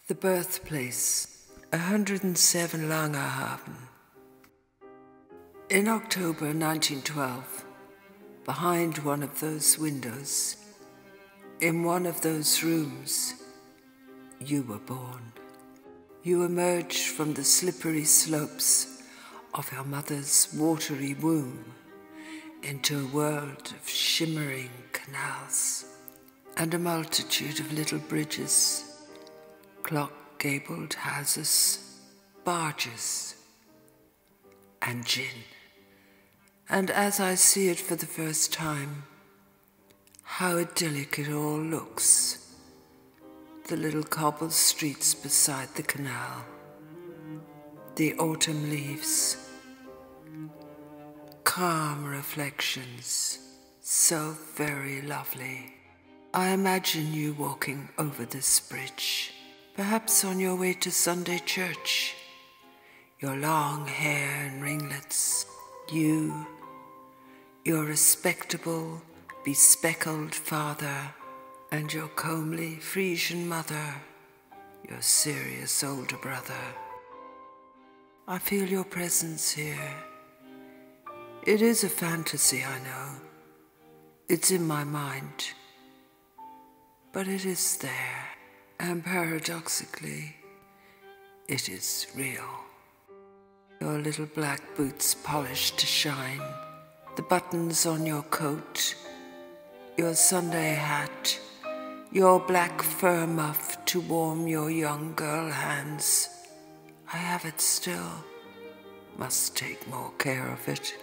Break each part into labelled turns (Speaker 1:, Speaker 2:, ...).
Speaker 1: The birthplace, 107 Langerhaven. In October 1912, behind one of those windows, in one of those rooms, you were born. You emerged from the slippery slopes of your mother's watery womb into a world of shimmering canals and a multitude of little bridges, clock-gabled houses, barges, and gin. And as I see it for the first time, how idyllic it all looks. The little cobbled streets beside the canal, the autumn leaves, calm reflections, so very lovely. I imagine you walking over this bridge, perhaps on your way to Sunday church, your long hair and ringlets, you, your respectable, bespectacled father, and your comely Frisian mother, your serious older brother. I feel your presence here. It is a fantasy, I know. It's in my mind. But it is there, and paradoxically, it is real. Your little black boots polished to shine, the buttons on your coat, your Sunday hat, your black fur muff to warm your young girl hands. I have it still, must take more care of it.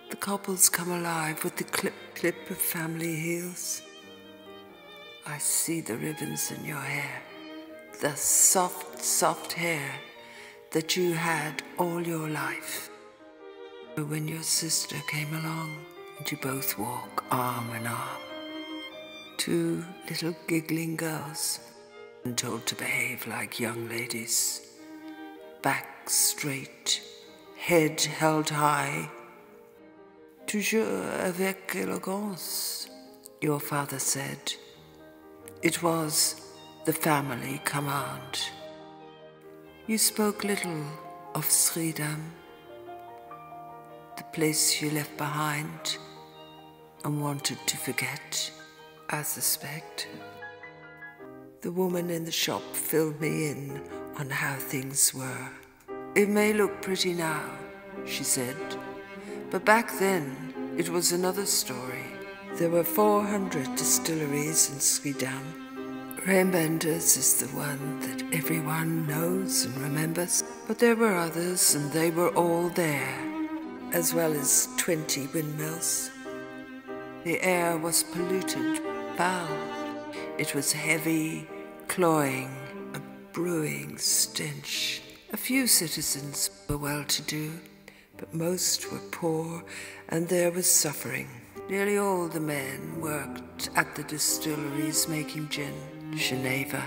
Speaker 1: The cobbles come alive with the clip-clip of family heels. I see the ribbons in your hair, the soft, soft hair that you had all your life. When your sister came along and you both walk arm in arm, two little giggling girls, and told to behave like young ladies, back straight, head held high, toujours avec élégance, your father said. It was the family command. You spoke little of Schiedam, the place you left behind and wanted to forget, I suspect. The woman in the shop filled me in on how things were. It may look pretty now, she said, but back then it was another story. There were 400 distilleries in Schiedam. Reinbender's is the one that everyone knows and remembers, but there were others and they were all there, as well as 20 windmills. The air was polluted, foul. It was heavy, cloying, a brewing stench. A few citizens were well-to-do, but most were poor, and there was suffering. Nearly all the men worked at the distilleries making gin, Geneva.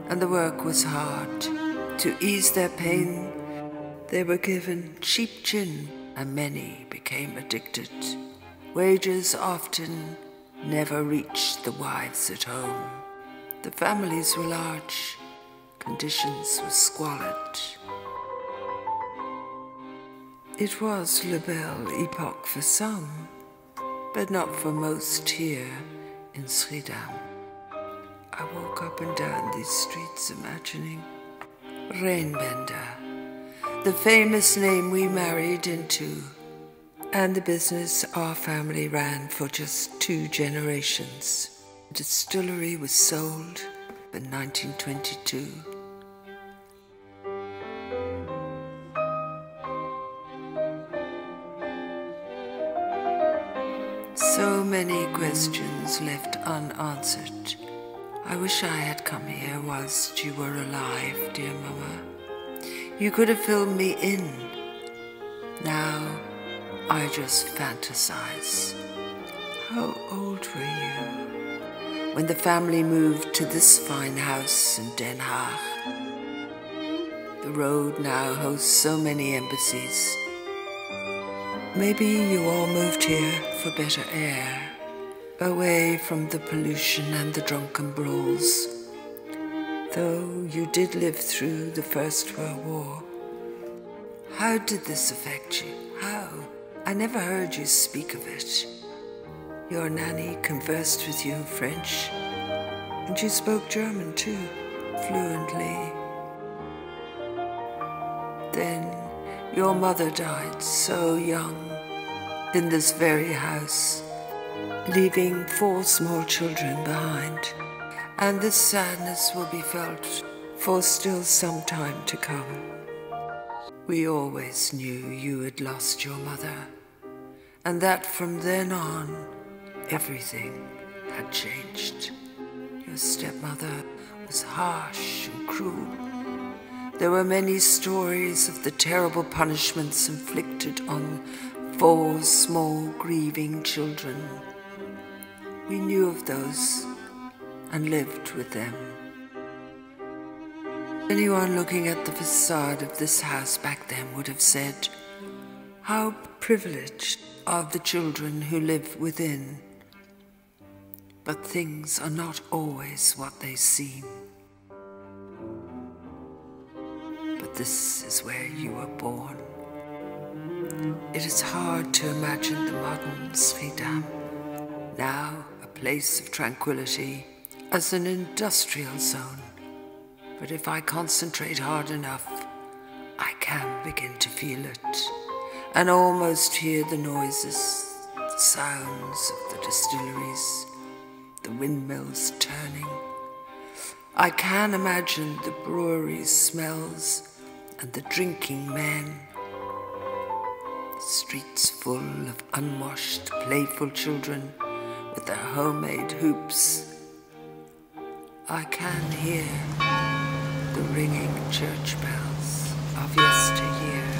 Speaker 1: And the work was hard. To ease their pain, they were given cheap gin, and many became addicted. Wages often never reached the wives at home. The families were large, conditions were squalid. It was la belle époque for some, but not for most here in Schiedam. I walk up and down these streets imagining Reinbender, the famous name we married into, and the business our family ran for just 2 generations. The distillery was sold in 1922. So many questions left unanswered. I wish I had come here whilst you were alive, dear Mama. You could have filled me in. Now, I just fantasize. How old were you when the family moved to this fine house in Den Haag? The road now hosts so many embassies. Maybe you all moved here for better air, away from the pollution and the drunken brawls. though you did live through the First World War. How did this affect you? How? I never heard you speak of it. Your nanny conversed with you in French, and you spoke German too, fluently. Then your mother died so young, in this very house, leaving 4 small children behind. And this sadness will be felt for still some time to come. We always knew you had lost your mother, and that from then on, everything had changed. Your stepmother was harsh and cruel. There were many stories of the terrible punishments inflicted on 4 small grieving children. We knew of those and lived with them. Anyone looking at the facade of this house back then would have said, how privileged are the children who live within. But things are not always what they seem. But this is where you were born. It is hard to imagine the modern Schiedam, now a place of tranquility, as an industrial zone. But if I concentrate hard enough, I can begin to feel it, and almost hear the noises, the sounds of the distilleries, the windmills turning. I can imagine the brewery smells and the drinking men, the streets full of unwashed, playful children with their homemade hoops. I can hear the ringing church bells of yesteryear.